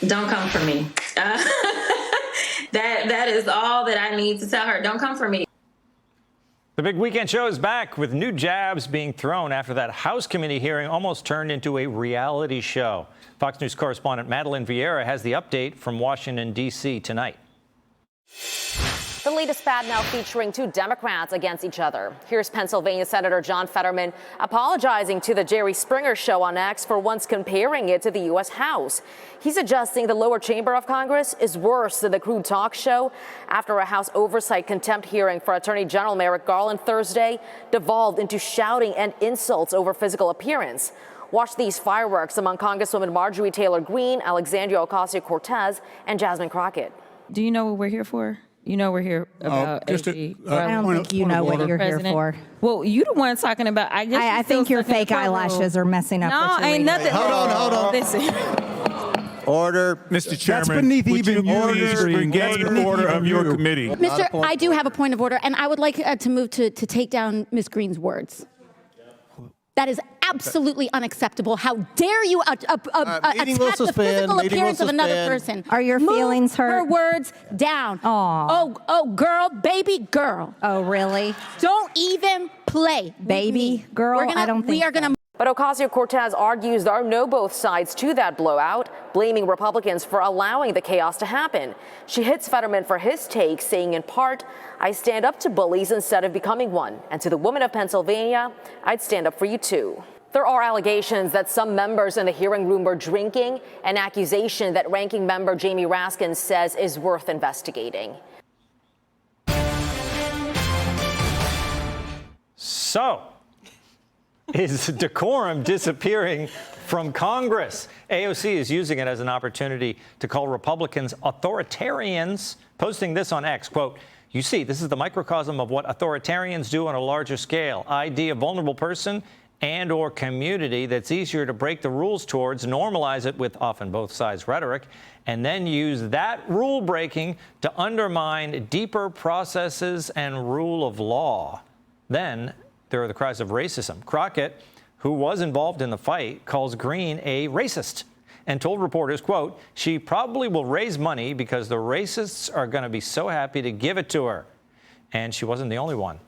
Don't come for me. That is all that I need to tell her. Don't come for me. The big weekend show is back with new jabs being thrown after that House committee hearing almost turned into a reality show. Fox News correspondent Madeline Vieira has the update from Washington, D.C. tonight. The latest bad now featuring two Democrats against each other. Here's Pennsylvania Senator John Fetterman apologizing to the Jerry Springer show on X for once comparing it to the U.S. House. He's suggesting the lower chamber of Congress is worse than the crude talk show after a House Oversight contempt hearing for Attorney General Merrick Garland Thursday devolved into shouting and insults over physical appearance. Watch these fireworks among Congresswoman Marjorie Taylor Greene, Alexandria Ocasio-Cortez, and Jasmine Crockett. Do you know what we're here for? You know we're here about AG. I don't think you know what you're here for. Well, you the one talking about. I think your fake eyelashes are messing up. No, ain't nothing. Hold on. Listen. Order. Mr. Chairman, that's beneath would even you please regain the order of your committee? Mr. I do have a point of order, and I would like to move to take down Ms. Greene's words. That is absolutely unacceptable. How dare you attack the physical appearance of another person? Are your feelings hurt? Her words down. Aw. Oh, girl, baby girl. Oh, really? Don't even play. Baby girl? I don't think we are going to. But Ocasio-Cortez argues there are no both sides to that blowout, blaming Republicans for allowing the chaos to happen. She hits Fetterman for his take, saying in part, I stand up to bullies instead of becoming one. And to the women of Pennsylvania, I'd stand up for you too. There are allegations that some members in the hearing room were drinking, an accusation that ranking member Jamie Raskin says is worth investigating. So, is decorum disappearing from Congress? AOC is using it as an opportunity to call Republicans authoritarians, posting this on X, quote, you see, this is the microcosm of what authoritarians do on a larger scale. ID a vulnerable person and or community that's easier to break the rules towards, normalize it with often both sides rhetoric, and then use that rule breaking to undermine deeper processes and rule of law. Then there are the cries of racism. Crockett, who was involved in the fight, calls Greene a racist and told reporters, quote, she probably will raise money because the racists are going to be so happy to give it to her. And she wasn't the only one.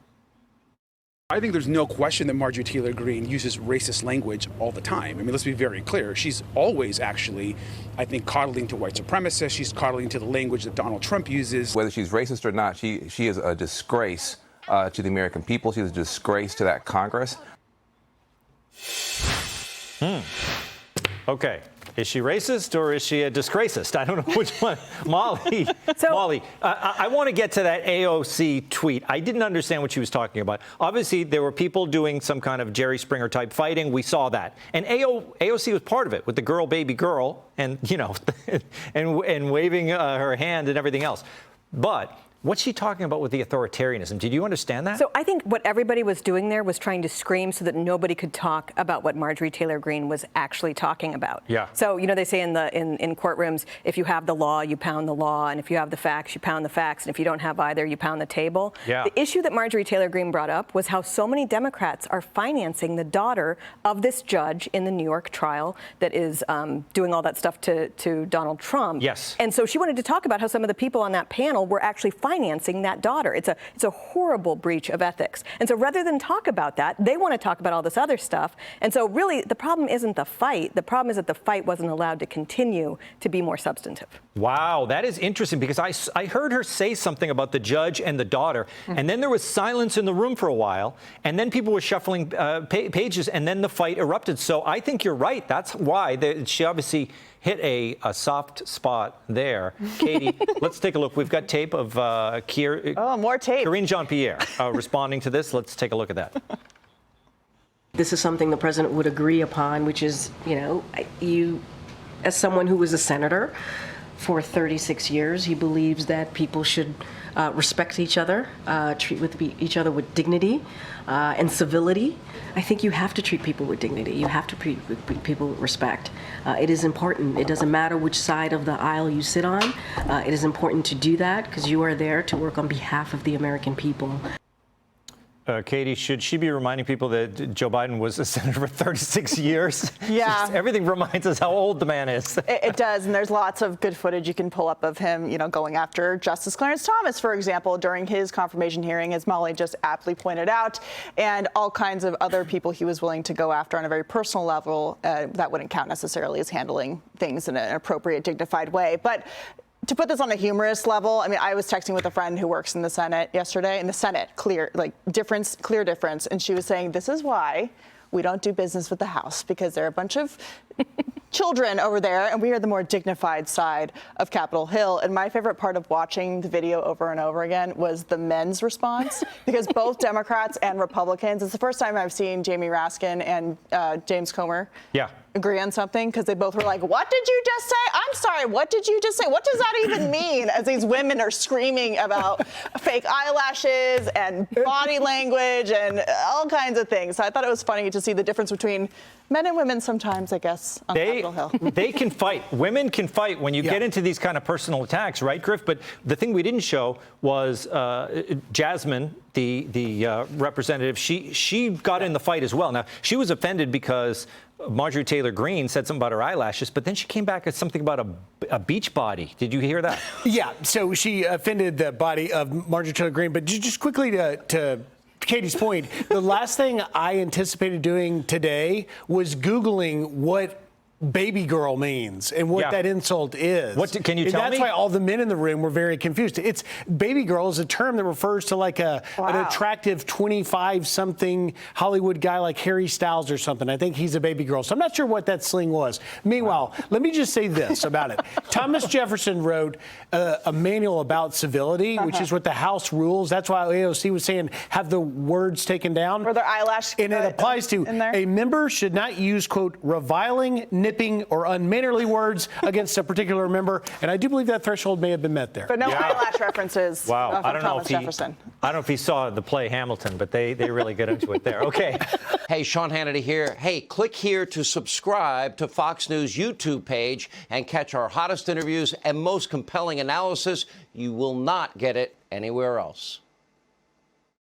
I think there's no question that Marjorie Taylor Greene uses racist language all the time. I mean, let's be very clear. She's always actually, I think, coddling to white supremacists. She's coddling to the language that Donald Trump uses. Whether she's racist or not, she is a disgrace to the American people. She's a disgrace to that Congress. Okay. Is she racist or is she a disgracist? I don't know which one. Molly, I want to get to that AOC tweet. I didn't understand what she was talking about. Obviously, there were people doing some kind of Jerry Springer type fighting. We saw that. And AOC was part of it with the girl, baby girl, and, you know, and waving her hand and everything else. But what's she talking about with the authoritarianism? Did you understand that? So I think what everybody was doing there was trying to scream so that nobody could talk about what Marjorie Taylor Greene was actually talking about. Yeah. So, you know, they say in courtrooms, if you have the law, you pound the law, and if you have the facts, you pound the facts, and if you don't have either, you pound the table. Yeah. The issue that Marjorie Taylor Greene brought up was how so many Democrats are financing the daughter of this judge in the New York trial that is doing all that stuff to Donald Trump. Yes. And so she wanted to talk about how some of the people on that panel were actually financing that daughter. It's a horrible breach of ethics. And so rather than talk about that, they want to talk about all this other stuff. And so really the problem isn't the fight. The problem is that the fight wasn't allowed to continue to be more substantive. Wow, that is interesting because I heard her say something about the judge and the daughter, and then there was silence in the room for a while, and then people were shuffling pages, and then the fight erupted. So I think you're right. That's why she obviously hit a soft spot there. Katie, let's take a look. We've got tape of more tape. Karine Jean-Pierre responding to this. Let's take a look at that. This is something the president would agree upon, which is, you know, you, as someone who was a senator for 36 years, he believes that people should respect each other, treat each other with dignity and civility. I think you have to treat people with dignity. You have to treat people with respect. It is important. It doesn't matter which side of the aisle you sit on. It is important to do that because you are there to work on behalf of the American people. Katie, should she be reminding people that Joe Biden was a senator for 36 years? Yeah. Everything reminds us how old the man is. It does, and there's lots of good footage you can pull up of him, going after Justice Clarence Thomas, for example, during his confirmation hearing, as Molly just aptly pointed out, and all kinds of other people he was willing to go after on a very personal level that wouldn't count necessarily as handling things in an appropriate, dignified way. But to put this on a humorous level, I mean, I was texting with a friend who works in the Senate yesterday, and the Senate, clear difference, and she was saying, this is why we don't do business with the House, because they're a bunch of children over there, and we are the more dignified side of Capitol Hill. And my favorite part of watching the video over and over again was the men's response, because both Democrats and Republicans, it's the first time I've seen Jamie Raskin and James Comer agree on something, because they both were like, what did you just say? I'm sorry, what did you just say? What does that even mean? As these women are screaming about fake eyelashes and body language and all kinds of things. So I thought it was funny to see the difference between men and women sometimes, I guess, on Capitol Hill. They can fight. Women can fight when you get into these kind of personal attacks, right, Griff? But the thing we didn't show was Jasmine, the representative. She got in the fight as well. Now, she was offended because Marjorie Taylor Greene said something about her eyelashes, but then she came back with something about a beach body. Did you hear that? Yeah, so she offended the body of Marjorie Taylor Greene. But just quickly to Katie's point, the last thing I anticipated doing today was Googling what baby girl means and what that insult is. Can you tell me? That's why all the men in the room were very confused. It's baby girl is a term that refers to like an attractive 25-something Hollywood guy like Harry Styles or something. I think he's a baby girl. So I'm not sure what that sling was. Meanwhile, let me just say this about it. Thomas Jefferson wrote a manual about civility, which is what the House rules. That's why AOC was saying have the words taken down. Or their eyelash. And it applies to a member should not use, quote, reviling, nipping, or unmannerly words against a particular member. And I do believe that threshold may have been met there. But no eyelash references from Thomas Jefferson. I don't know if he saw the play Hamilton, but they really get into it there. Okay. Hey, Sean Hannity here. Hey, click here to subscribe to Fox News YouTube page and catch our hottest interviews and most compelling analysis. You will not get it anywhere else.